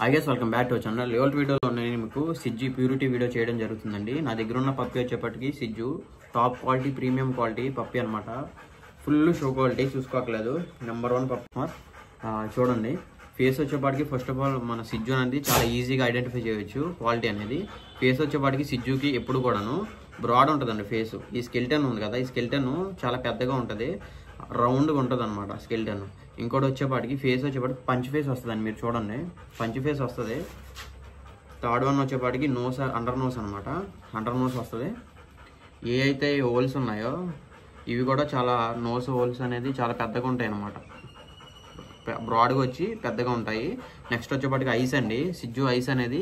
I guess welcome back to our channel. Old video lo nenu meeku Sidju purity video cheyadam jarugundandi. Na daggara unna puppy vachepatiki Sidju top quality premium quality puppy anamata. Full show quality chuskokaledu. Number 1 puppy చూడండి. Face వచ్చేపాటికి first of all మన సిజ్జు అనేది చాలా ఈజీగా identify చేయొచ్చు quality అనేది. Face వచ్చేపాటికి సిజ్జుకి ఎప్పుడు కూడాను బ్రాడ్ ఉంటుందండి ఫేస్. ఈ స్కెల్టన్ ఉంది కదా, ఈ స్కెల్టన్ చాలా పెద్దగా ఉంటుంది, రౌండ్గా ఉంటుంది అనమాట స్కెల్టన్. ఇంకోటి వచ్చేపాటికి ఫేస్ వచ్చేపాటికి పంచ్ ఫేస్ వస్తుందండి. మీరు చూడండి, పంచ్ ఫేస్ వస్తుంది. థర్డ్ వన్ వచ్చేపాటికి నోస్, అండర్ నోస్ అనమాట, అండర్ నోస్ వస్తుంది. ఏ అయితే హోల్స్ ఉన్నాయో ఇవి కూడా చాలా నోస్ హోల్స్ అనేది చాలా పెద్దగా ఉంటాయి అన్నమాట, బ్రాడ్గా వచ్చి పెద్దగా ఉంటాయి. నెక్స్ట్ వచ్చేపాటికి ఐస్ అండి. సిజ్జు ఐస్ అనేది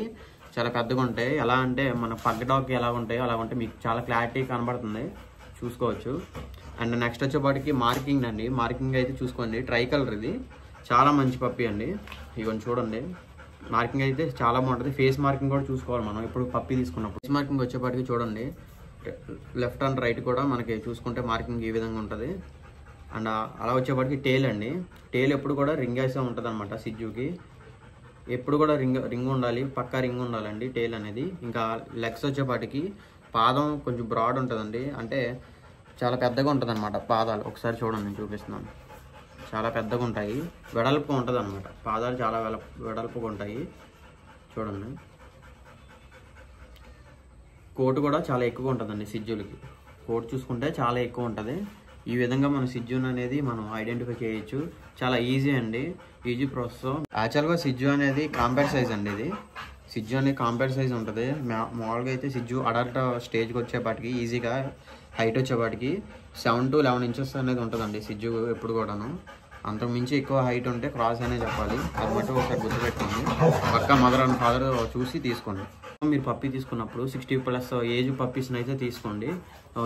చాలా పెద్దగా ఉంటాయి. ఎలా అంటే మన పగ్ డాగ్కి ఎలా ఉంటాయో అలా ఉంటే మీకు చాలా క్లారిటీ కనబడుతుంది, చూసుకోవచ్చు. అండ్ నెక్స్ట్ వచ్చేపాటికి మార్కింగ్ అండి. మార్కింగ్ అయితే చూసుకోండి, ట్రై కలర్, ఇది చాలా మంచి పప్పి అండి. ఇవన్నీ చూడండి, మార్కింగ్ అయితే చాలా బాగుంటుంది. ఫేస్ మార్కింగ్ కూడా చూసుకోవాలి మనం ఇప్పుడు పప్పి తీసుకున్నప్పుడు. ఫేస్ మార్కింగ్ వచ్చేపాటికి చూడండి, లెఫ్ట్ అండ్ రైట్ కూడా మనకి చూసుకుంటే మార్కింగ్ ఈ విధంగా ఉంటుంది. అండ్ అలా వచ్చేపాటికి టేల్ అండి. టేల్ ఎప్పుడు కూడా రింగ్ వేసే ఉంటుంది అనమాట సిజ్జుకి. ఎప్పుడు కూడా రింగ్ ఉండాలి, పక్కా రింగ్ ఉండాలండి టేల్ అనేది. ఇంకా లెగ్స్ వచ్చేపాటికి పాదం కొంచెం బ్రాడ్ ఉంటుందండి, అంటే చాలా పెద్దగా ఉంటుంది అనమాట పాదాలు. ఒకసారి చూడండి, నేను చూపిస్తున్నాను. చాలా పెద్దగా ఉంటాయి, వెడల్పుగా ఉంటుంది అనమాట పాదాలు, చాలా వెడల్పుగా ఉంటాయి. చూడండి, కోటు కూడా చాలా ఎక్కువ ఉంటుందండి సిజ్జులకి. కోటు చూసుకుంటే చాలా ఎక్కువ ఉంటుంది. ఈ విధంగా మన సిజ్జున్ అనేది మనం ఐడెంటిఫై చేయొచ్చు. చాలా ఈజీ అండి, ఈజీ ప్రాసెస్. యాక్చువల్గా సిజ్జు అనేది కాంపాక్ట్ సైజ్ అండి. ఇది సిజ్జు అనేది కాంపాక్ట్ సైజ్ ఉంటుంది. మామూలుగా అయితే సిజ్జు అడల్ట్ స్టేజ్కి వచ్చేపాటికి ఈజీగా హైట్ వచ్చేపాటికి 7 to 11 inches అనేది ఉంటుందండి సిజ్జు ఎప్పుడు కూడాను. అంతకు మించి ఎక్కువ హైట్ ఉంటే క్రాస్ అనే చెప్పాలి. అది బట్టి ఒకసారి గుర్తుపెట్టుకోండి. పక్కా మదర్ అండ్ ఫాదర్ చూసి తీసుకోండి. మీరు పప్పి తీసుకున్నప్పుడు 60+ ఏజ్ పప్పీస్ని అయితే తీసుకోండి.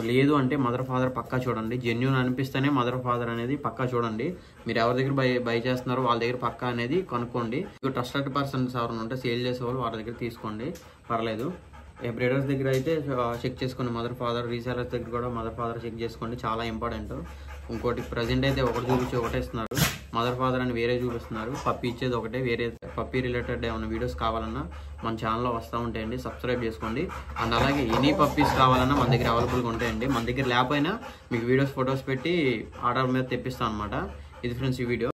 లేదు అంటే మదర్ ఫాదర్ పక్కా చూడండి. జెన్యూన్ అనిపిస్తేనే మదర్ ఫాదర్ అనేది పక్కా చూడండి. మీరు ఎవరి దగ్గర బై చేస్తున్నారో వాళ్ళ దగ్గర పక్కా అనేది కనుక్కోండి. ట్రస్టెడ్ పర్సన్స్ ఎవరైనా ఉంటే సేల్ చేసేవాళ్ళు వాళ్ళ దగ్గర తీసుకోండి, పర్లేదు. బ్రీడర్స్ దగ్గర అయితే చెక్ చేసుకోండి మదర్ ఫాదర్. రీసేలర్స్ దగ్గర కూడా మదర్ ఫాదర్ చెక్ చేసుకోండి, చాలా ఇంపార్టెంట్. ఇంకోటి ప్రజెంట్ అయితే ఒకటి చూపించి ఒకటే ఇస్తున్నారు, మదర్ ఫాదర్ అని వేరే చూపిస్తున్నారు. పప్పి ఇచ్చేది ఒకటే, వేరే పప్పి రిలేటెడ్ ఏమైనా వీడియోస్ కావాలన్నా మన ఛానల్లో వస్తూ ఉంటాయండి, సబ్స్క్రైబ్ చేసుకోండి. అండ్ అలాగే ఎనీ పప్పీస్ కావాలన్నా మన దగ్గర అవైలబుల్గా ఉంటాయండి. మన దగ్గర లేకపోయినా మీకు వీడియోస్, ఫొటోస్ పెట్టి ఆర్డర్ మీద తెప్పిస్తాం అనమాట. ఇది ఫ్రెండ్స్ ఈ వీడియో.